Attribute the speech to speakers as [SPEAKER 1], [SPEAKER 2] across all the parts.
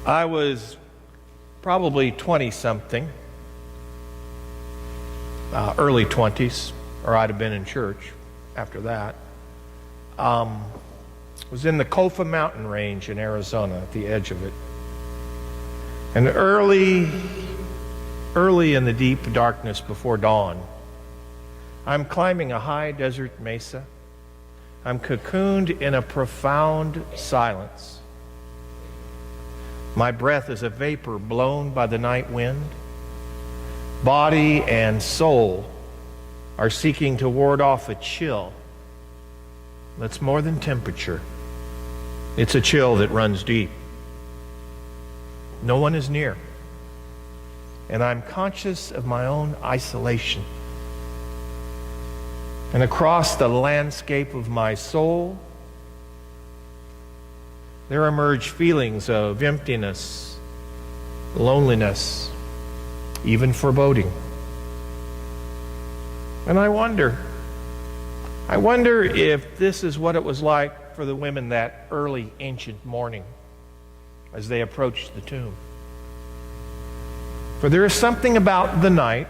[SPEAKER 1] I was probably 20-something, early 20s, or I'd have been in church after that. Was in the Kofa mountain range in Arizona, at the edge of it. And early in the deep darkness before dawn, I'm climbing a high desert mesa. I'm cocooned in a profound silence. My breath is a vapor blown by the night wind. Body and soul are seeking to ward off a chill that's more than temperature. It's a chill that runs deep. No one is near, and I'm conscious of my own isolation. And across the landscape of my soul, there emerge feelings of emptiness, loneliness, even foreboding. And I wonder if this is what it was like for the women that early ancient morning as they approached the tomb. For there is something about the night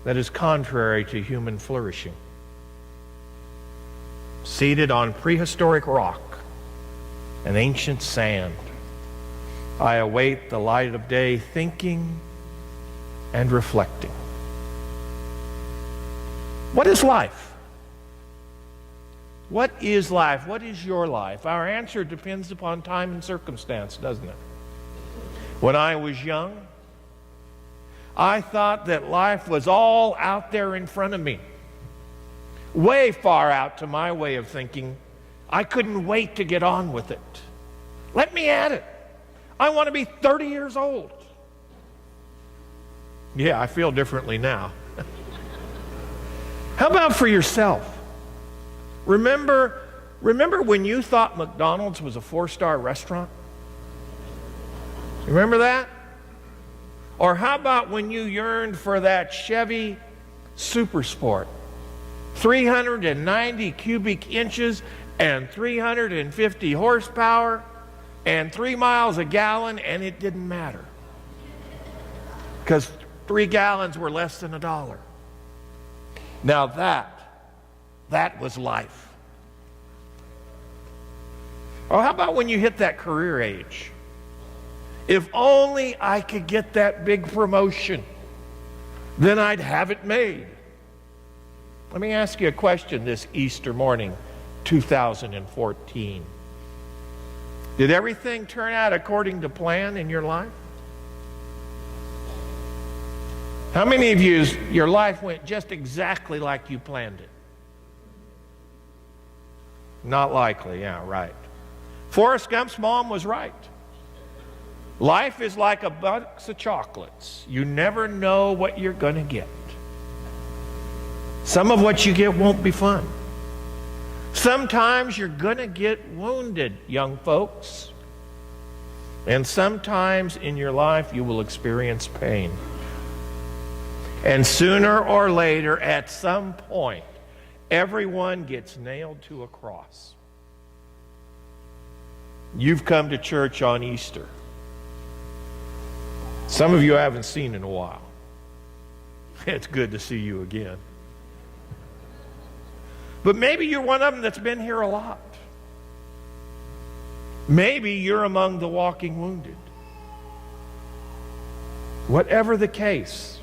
[SPEAKER 1] that is contrary to human flourishing. Seated on prehistoric rock and ancient sand, I await the light of day, thinking and reflecting. What is life? What is life? What is your life? Our answer depends upon time and circumstance, doesn't it? When I was young, I thought that life was all out there in front of me, way far out to my way of thinking. I couldn't wait to get on with it. Let me at it. I want to be 30 years old. Yeah, I feel differently now. How about for yourself? Remember when you thought McDonald's was a 4-star restaurant? Remember that? Or how about when you yearned for that Chevy Super Sport? 390 cubic inches and 350 horsepower and 3 miles a gallon, and it didn't matter. Because 3 gallons were less than $1. Now that was life. Or how about when you hit that career age? If only I could get that big promotion, then I'd have it made. Let me ask you a question this Easter morning, 2014. Did everything turn out according to plan in your life? How many of you, your life went just exactly like you planned it? Not likely, yeah, right. Forrest Gump's mom was right. Life is like a box of chocolates. You never know what you're going to get. Some of what you get won't be fun. Sometimes you're going to get wounded, young folks. And sometimes in your life you will experience pain. And sooner or later, at some point, everyone gets nailed to a cross. You've come to church on Easter. Some of you I haven't seen in a while. It's good to see you again. But maybe you're one of them that's been here a lot. Maybe you're among the walking wounded. Whatever the case,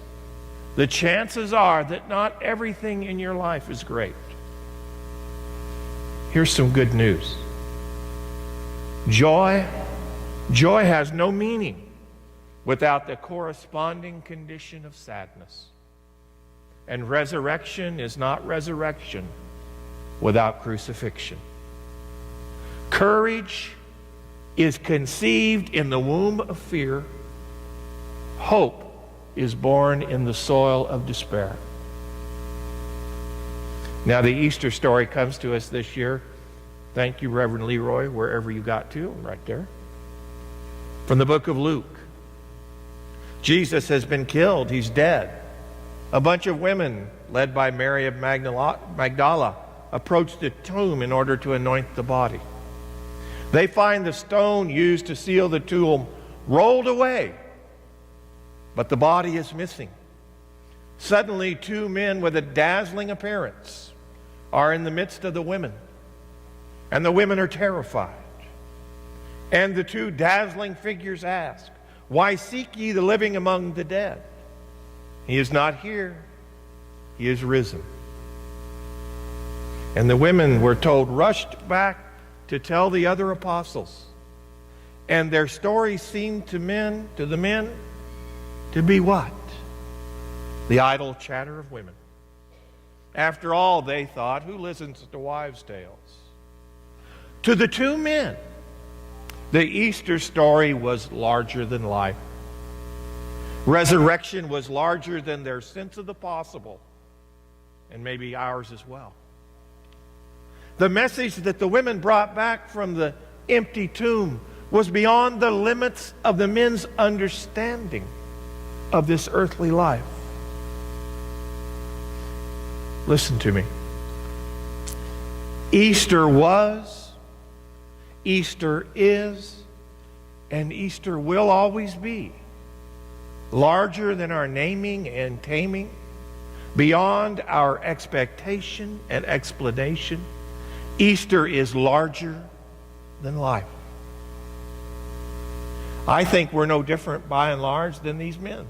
[SPEAKER 1] the chances are that not everything in your life is great. Here's some good news. Joy has no meaning without the corresponding condition of sadness. And resurrection is not resurrection without crucifixion. Courage is conceived in the womb of fear. Hope is born in the soil of despair. Now the Easter story comes to us this year. Thank you, Reverend Leroy, wherever you got to, right there. From the book of Luke. Jesus has been killed. He's dead. A bunch of women, led by Mary of Magdala, approached the tomb in order to anoint the body. They find the stone used to seal the tomb rolled away, but the body is missing. Suddenly, two men with a dazzling appearance are in the midst of the women, and the women are terrified. And the two dazzling figures ask, "Why seek ye the living among the dead? He is not here, he is risen." And the women, we're told, rushed back to tell the other apostles. And their story seemed to the men to be what? The idle chatter of women. After all, they thought, who listens to wives' tales? To the two men, the Easter story was larger than life. Resurrection was larger than their sense of the possible, and maybe ours as well. The message that the women brought back from the empty tomb was beyond the limits of the men's understanding of this earthly life. Listen to me. Easter was, Easter is, and Easter will always be larger than our naming and taming, beyond our expectation and explanation. Easter is larger than life. I think we're no different by and large than these men.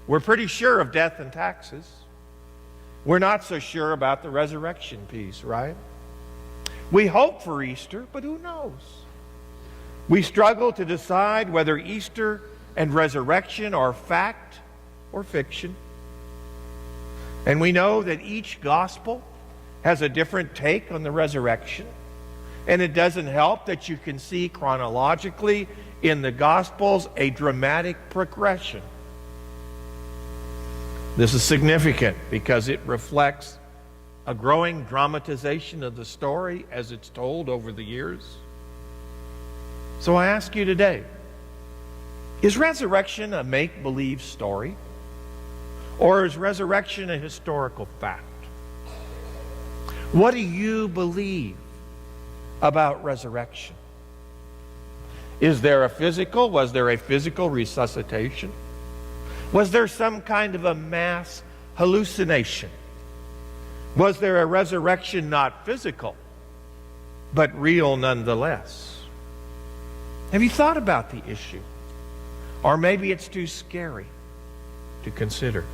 [SPEAKER 1] We're pretty sure of death and taxes. We're not so sure about the resurrection piece, right? We hope for Easter, but who knows? We struggle to decide whether Easter and resurrection are fact or fiction. And we know that each gospel has a different take on the resurrection. And it doesn't help that you can see chronologically in the Gospels a dramatic progression. This is significant because it reflects a growing dramatization of the story as it's told over the years. So I ask you today, is resurrection a make-believe story? Or is resurrection a historical fact? What do you believe about resurrection? Was there a physical resuscitation? Was there some kind of a mass hallucination? Was there a resurrection not physical, but real nonetheless? Have you thought about the issue? Or maybe it's too scary to consider.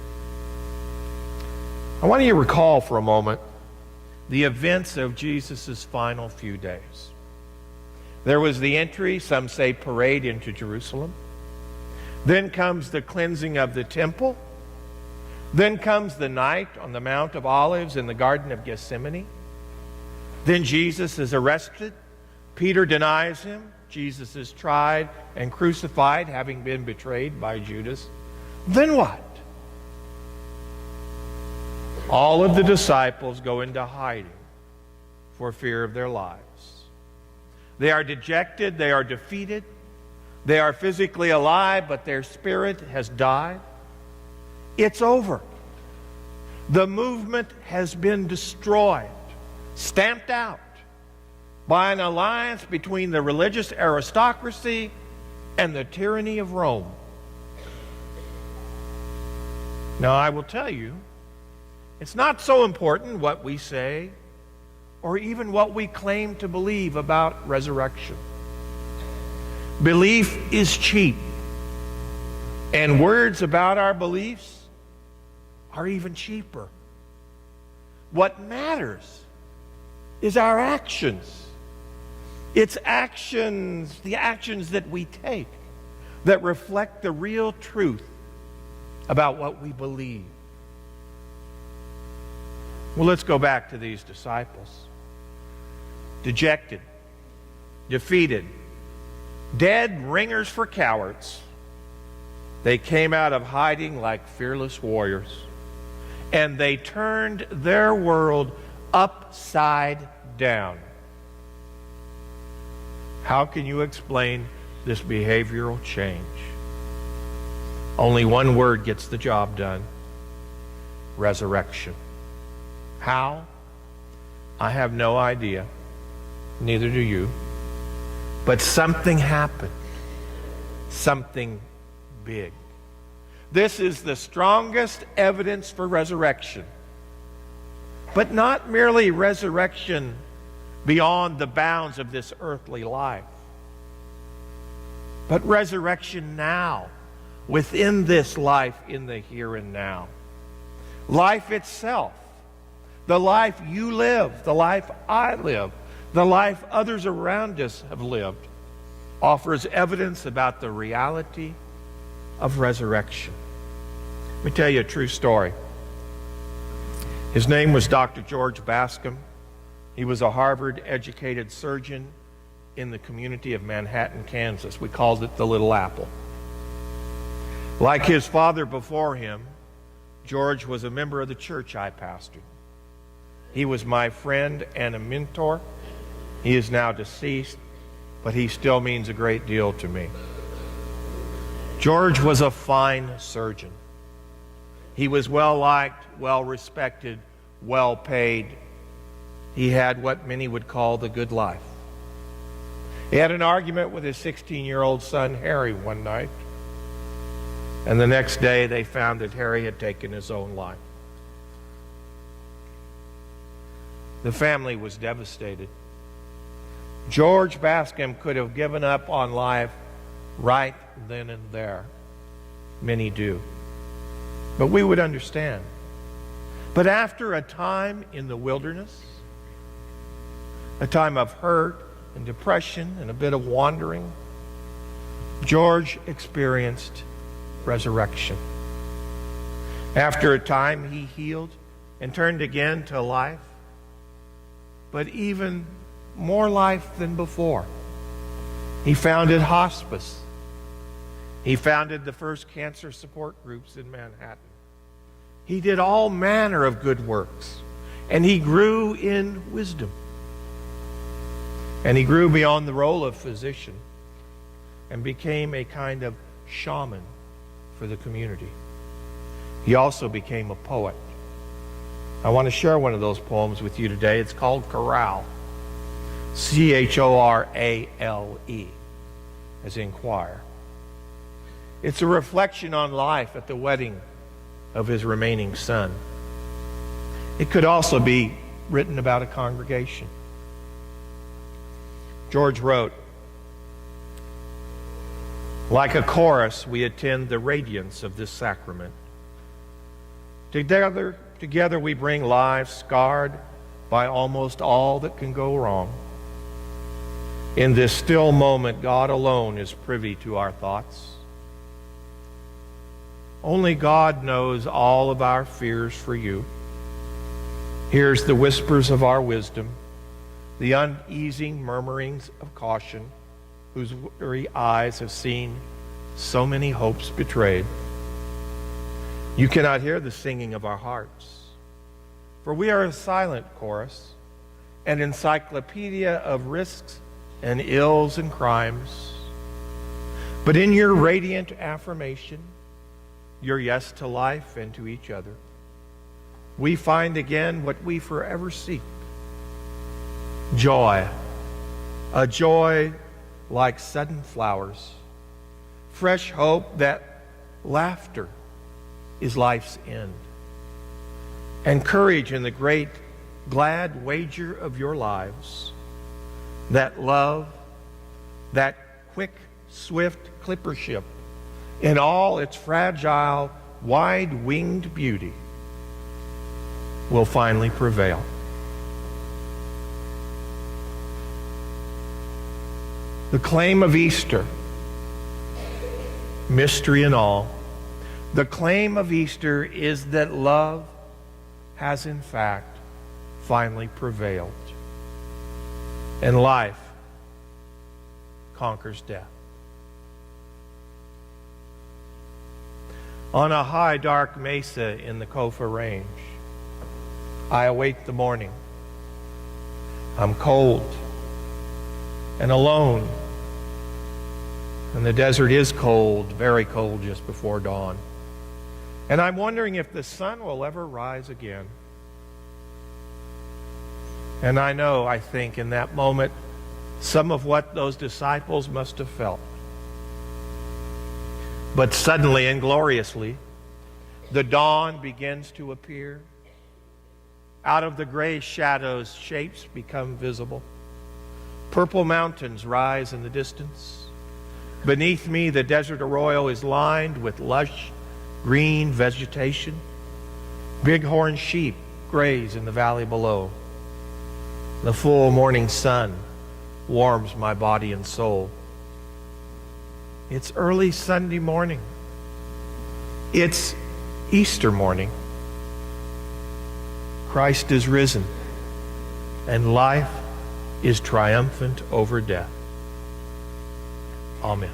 [SPEAKER 1] I want you to recall for a moment the events of Jesus' final few days. There was the entry, some say parade, into Jerusalem. Then comes the cleansing of the temple. Then comes the night on the Mount of Olives in the Garden of Gethsemane. Then Jesus is arrested. Peter denies him. Jesus is tried and crucified, having been betrayed by Judas. Then what? All of the disciples go into hiding for fear of their lives. They are dejected, they are defeated, they are physically alive, but their spirit has died. It's over. The movement has been destroyed, stamped out by an alliance between the religious aristocracy and the tyranny of Rome. Now, I will tell you, it's not so important what we say or even what we claim to believe about resurrection. Belief is cheap, and words about our beliefs are even cheaper. What matters is our actions. It's actions, the actions that we take, that reflect the real truth about what we believe. Well, let's go back to these disciples. Dejected, defeated, dead ringers for cowards. They came out of hiding like fearless warriors, and they turned their world upside down. How can you explain this behavioral change? Only one word gets the job done: resurrection. How? I have no idea. Neither do you. But something happened. Something big. This is the strongest evidence for resurrection. But not merely resurrection beyond the bounds of this earthly life, but resurrection now, within this life in the here and now. Life itself, the life you live, the life I live, the life others around us have lived, offers evidence about the reality of resurrection. Let me tell you a true story. His name was Dr. George Bascom. He was a Harvard-educated surgeon in the community of Manhattan, Kansas. We called it the Little Apple. Like his father before him, George was a member of the church I pastored. He was my friend and a mentor. He is now deceased, but he still means a great deal to me. George was a fine surgeon. He was well-liked, well-respected, well-paid. He had what many would call the good life. He had an argument with his 16-year-old son, Harry, one night. And the next day, they found that Harry had taken his own life. The family was devastated. George Bascom could have given up on life right then and there. Many do. But we would understand. But after a time in the wilderness, a time of hurt and depression and a bit of wandering, George experienced resurrection. After a time, he healed and turned again to life, but even more life than before. He founded hospice. He founded the first cancer support groups in Manhattan. He did all manner of good works, and he grew in wisdom. And he grew beyond the role of physician and became a kind of shaman for the community. He also became a poet. I want to share one of those poems with you today. It's called Chorale. C-H-O-R-A-L-E, as in choir. It's a reflection on life at the wedding of his remaining son. It could also be written about a congregation. George wrote, "Like a chorus, we attend the radiance of this sacrament. Together we bring lives scarred by almost all that can go wrong. In this still moment, God alone is privy to our thoughts. Only God knows all of our fears for you, hears the whispers of our wisdom, the uneasy murmurings of caution, whose weary eyes have seen so many hopes betrayed. You cannot hear the singing of our hearts, for we are a silent chorus, an encyclopedia of risks and ills and crimes. But in your radiant affirmation, your yes to life and to each other, we find again what we forever seek: joy, a joy like sudden flowers, fresh hope that laughter is life's end, and courage in the great glad wager of your lives, that love, that quick, swift clipper ship in all its fragile, wide-winged beauty will finally prevail." The claim of Easter, mystery and all, the claim of Easter is that love has in fact finally prevailed, and life conquers death. On a high, dark mesa in the Kofa Range, I await the morning. I'm cold and alone, and the desert is cold, very cold just before dawn. And I'm wondering if the sun will ever rise again. And I know, I think, in that moment, some of what those disciples must have felt. But suddenly and gloriously, the dawn begins to appear. Out of the gray shadows, shapes become visible. Purple mountains rise in the distance. Beneath me, the desert arroyo is lined with lush green vegetation. Bighorn sheep graze in the valley below. The full morning sun warms my body and soul. It's early Sunday morning. It's Easter morning. Christ is risen, and life is triumphant over death. Amen.